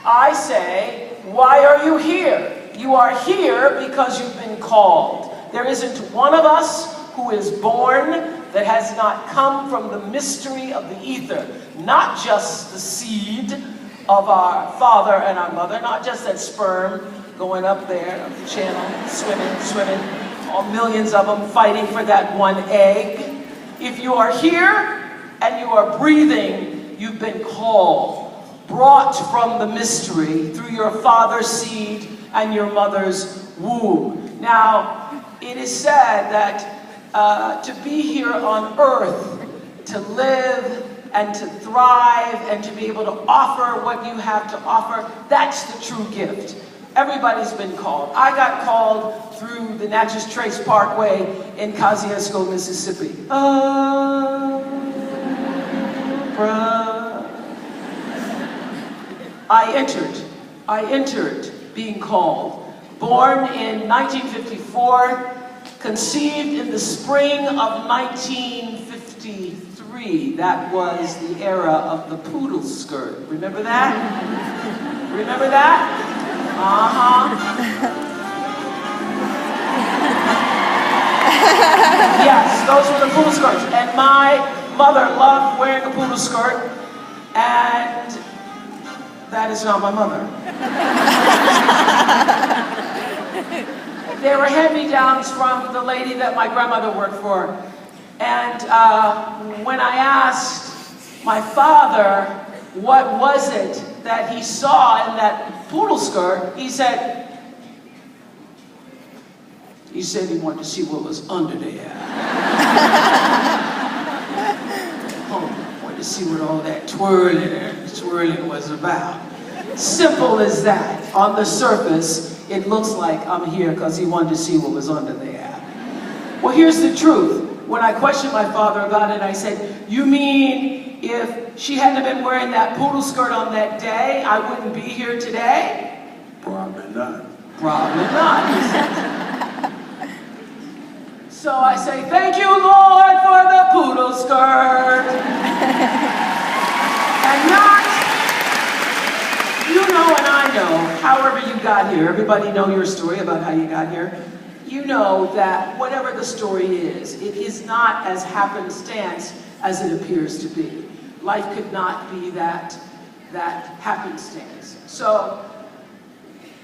I say, why are you here? You are here because you've been called. There isn't one of us who is born that has not come from the mystery of the ether. Not just the seed of our father and our mother, not just that sperm going up there up the channel, swimming, all millions of them fighting for that one egg. If you are here and you are breathing, you've been called, brought from the mystery through your father's seed and your mother's womb. Now, it is said that to be here on earth, to live and to thrive and to be able to offer what you have to offer, that's the true gift. Everybody's been called. I got called through the Natchez Trace Parkway in Kosciuszko, Mississippi. I entered being called. Born in 1954, conceived in the spring of 1953. That was the era of the poodle skirt. Remember that? Remember that? Yes, those were the poodle skirts. And my mother loved wearing a poodle skirt, and that is not my mother. They were hand-me-downs from the lady that my grandmother worked for. And when I asked my father what was it that he saw in that poodle skirt, he said he wanted to see what was under there. Wanted to see what all that twirling was about. Simple as that. On the surface, it looks like I'm here because he wanted to see what was under there. Well, here's the truth. When I questioned my father about it, I said, you mean if she hadn't been wearing that poodle skirt on that day, I wouldn't be here today? Probably not. Probably not, he said. So I say, thank you, Lord, for the poodle skirt. And not, you know and I know, however you got here, everybody know your story about how you got here. You know that whatever the story is, it is not as happenstance as it appears to be. Life could not be that happenstance. So,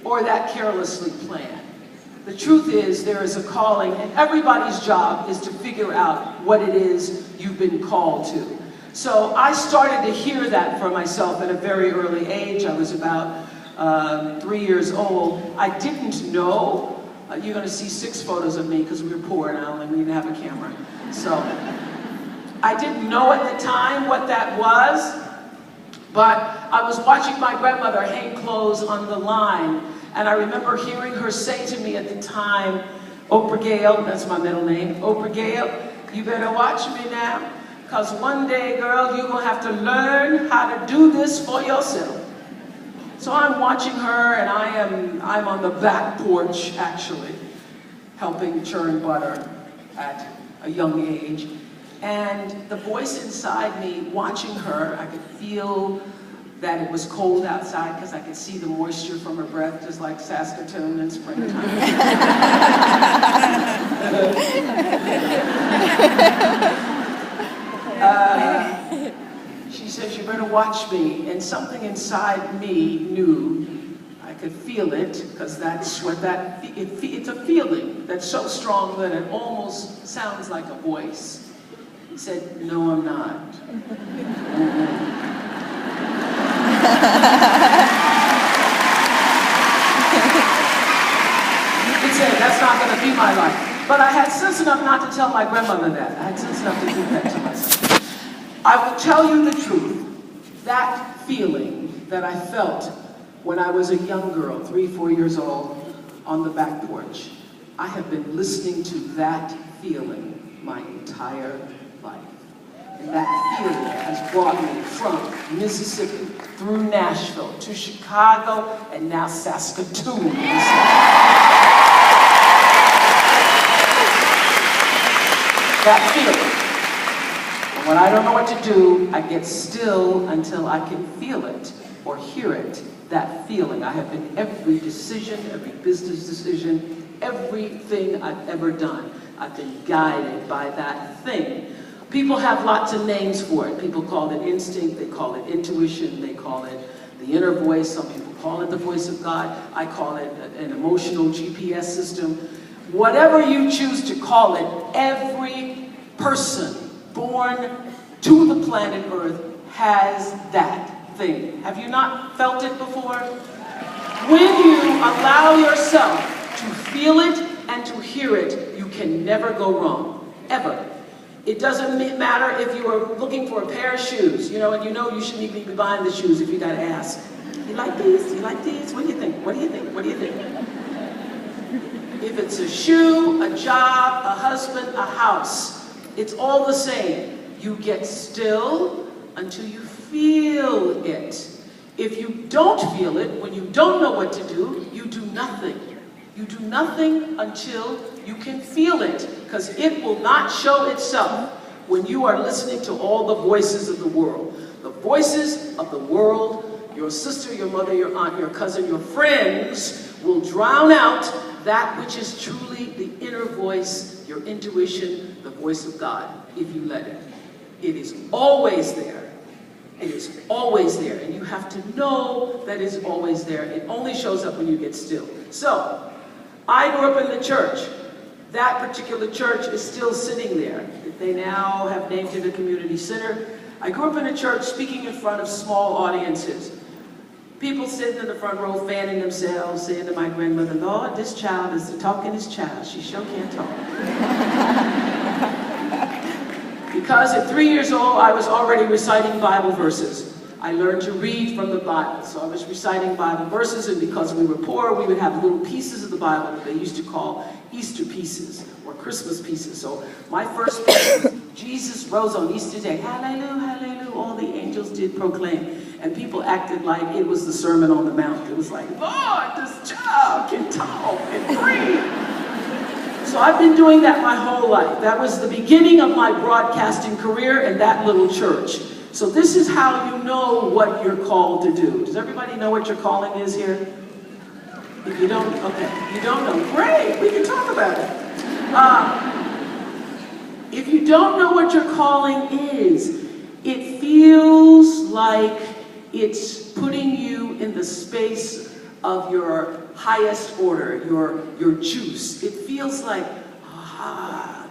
or that carelessly planned. The truth is, there is a calling, and everybody's job is to figure out what it is you've been called to. So I started to hear that for myself at a very early age. I was about 3 years old. I didn't know. You're going to see 6 photos of me because we were poor and I only didn't have a camera. So I didn't know at the time what that was, but I was watching my grandmother hang clothes on the line, and I remember hearing her say to me at the time, Oprah Gale, that's my middle name, Oprah Gale, you better watch me now, because one day, girl, you're going to have to learn how to do this for yourself. So I'm watching her, and I'm on the back porch, actually, helping churn butter at a young age. And the voice inside me, watching her, I could feel that it was cold outside because I could see the moisture from her breath, just like Saskatoon in springtime. She says, you better watch me. And something inside me knew, I could feel it, because that's what it's a feeling that's so strong that it almost sounds like a voice. He said, no, I'm not. He said, that's not going to be my life. But I had sense enough not to tell my grandmother that. I had sense enough to keep that to myself. I will tell you the truth. That feeling that I felt when I was a young girl, 3, 4 years old, on the back porch, I have been listening to that feeling my entire life. And that feeling has brought me from Mississippi through Nashville to Chicago and now Saskatoon. That feeling. And when I don't know what to do, I get still until I can feel it. or hear it, that feeling. I have been every decision, every business decision, everything I've ever done, I've been guided by that thing. People have lots of names for it. People call it instinct, they call it intuition, they call it the inner voice, some people call it the voice of God, I call it an emotional GPS system. Whatever you choose to call it, every person born to the planet Earth has that thing. Have you not felt it before? When you allow yourself to feel it and to hear it, you can never go wrong, ever. It doesn't matter if you are looking for a pair of shoes, and you shouldn't even be buying the shoes if you got to ask. You like these? You like these? What do you think? What do you think? What do you think? If it's a shoe, a job, a husband, a house, it's all the same. You get still until you feel it. If you don't feel it, when you don't know what to do, you do nothing. You do nothing until you can feel it, because it will not show itself when you are listening to all the voices of the world. The voices of the world, your sister, your mother, your aunt, your cousin, your friends will drown out that which is truly the inner voice, your intuition, the voice of God, if you let it. It is always there. It is always there, and you have to know that it's always there. It only shows up when you get still. So, I grew up in the church. That particular church is still sitting there. They now have named it a community center. I grew up in a church speaking in front of small audiences. People sitting in the front row fanning themselves, saying to my grandmother, Lord, this child is the talkingest child. She sure can't talk. Because at 3 years old, I was already reciting Bible verses. I learned to read from the Bible, so I was reciting Bible verses, and because we were poor, we would have little pieces of the Bible that they used to call Easter pieces or Christmas pieces. So my first piece was, Jesus rose on Easter Day. Hallelujah, hallelujah, all the angels did proclaim. And people acted like it was the Sermon on the Mount. It was like, Lord, this child can talk and breathe. So I've been doing that my whole life. That was the beginning of my broadcasting career in that little church. So this is how you know what you're called to do. Does everybody know what your calling is here? If you don't, okay, you don't know, great, we can talk about it. If you don't know what your calling is, it feels like it's putting you in the space of your highest order, your juice. It feels like,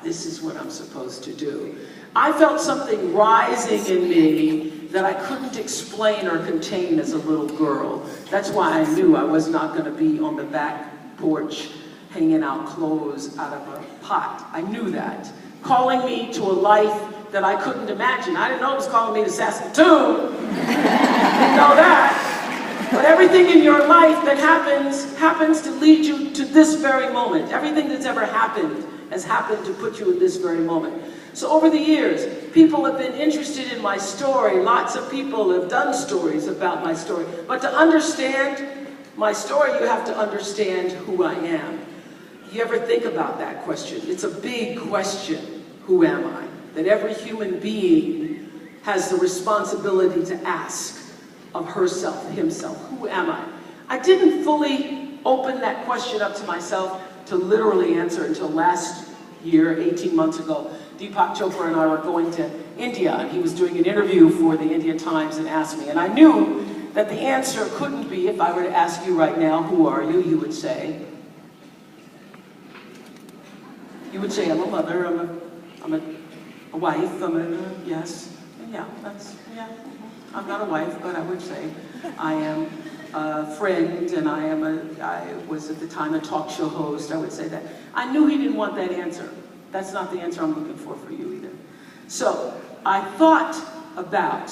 this is what I'm supposed to do. I felt something rising in me that I couldn't explain or contain as a little girl. That's why I knew I was not going to be on the back porch hanging out clothes out of a pot. I knew that. Calling me to a life that I couldn't imagine. I didn't know it was calling me to Saskatoon. I didn't know that. But everything in your life that happens to lead you to this very moment. Everything that's ever happened has happened to put you in this very moment. So over the years, people have been interested in my story. Lots of people have done stories about my story. But to understand my story, you have to understand who I am. You ever think about that question? It's a big question. Who am I? That every human being has the responsibility to ask of herself, himself. Who am I? I didn't fully open that question up to myself to literally answer until last year, 18 months ago. Deepak Chopra and I were going to India, and he was doing an interview for the India Times and asked me. And I knew that the answer couldn't be, if I were to ask you right now, who are you? You would say, I'm a mother, I'm a wife, yes, yeah, I'm not a wife, but I would say I am a friend, and I was at the time a talk show host. I would say that. I knew he didn't want that answer. That's not the answer I'm looking for you either. So I thought about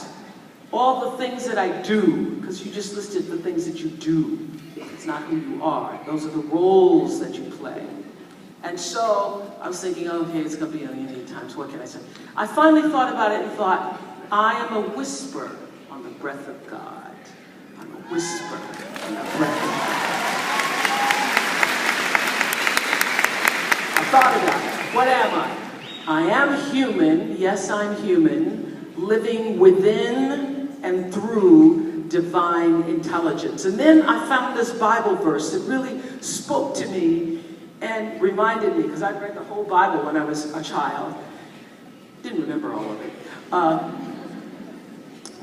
all the things that I do, because you just listed the things that you do. It's not who you are. Those are the roles that you play. And so I was thinking, okay, it's going to be a million times. What can I say? I finally thought about it and thought, I am a whisper on the breath of God. I'm a whisper on the breath of God. I thought about it. What am I? I am human. Yes, I'm human. Living within and through divine intelligence. And then I found this Bible verse that really spoke to me and reminded me, because I read the whole Bible when I was a child. Didn't remember all of it.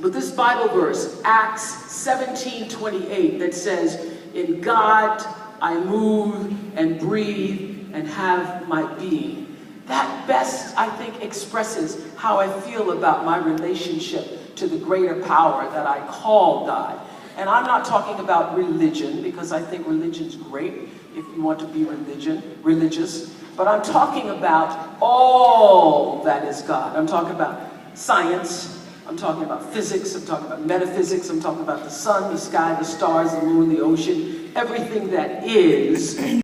But this Bible verse, Acts 17:28, that says, "In God I move and breathe and have my being." That best, I think, expresses how I feel about my relationship to the greater power that I call God. And I'm not talking about religion, because I think religion's great if you want to be religious. But I'm talking about all that is God. I'm talking about science. I'm talking about physics. I'm talking about metaphysics. I'm talking about the sun, the sky, the stars, the moon, the ocean, everything that is.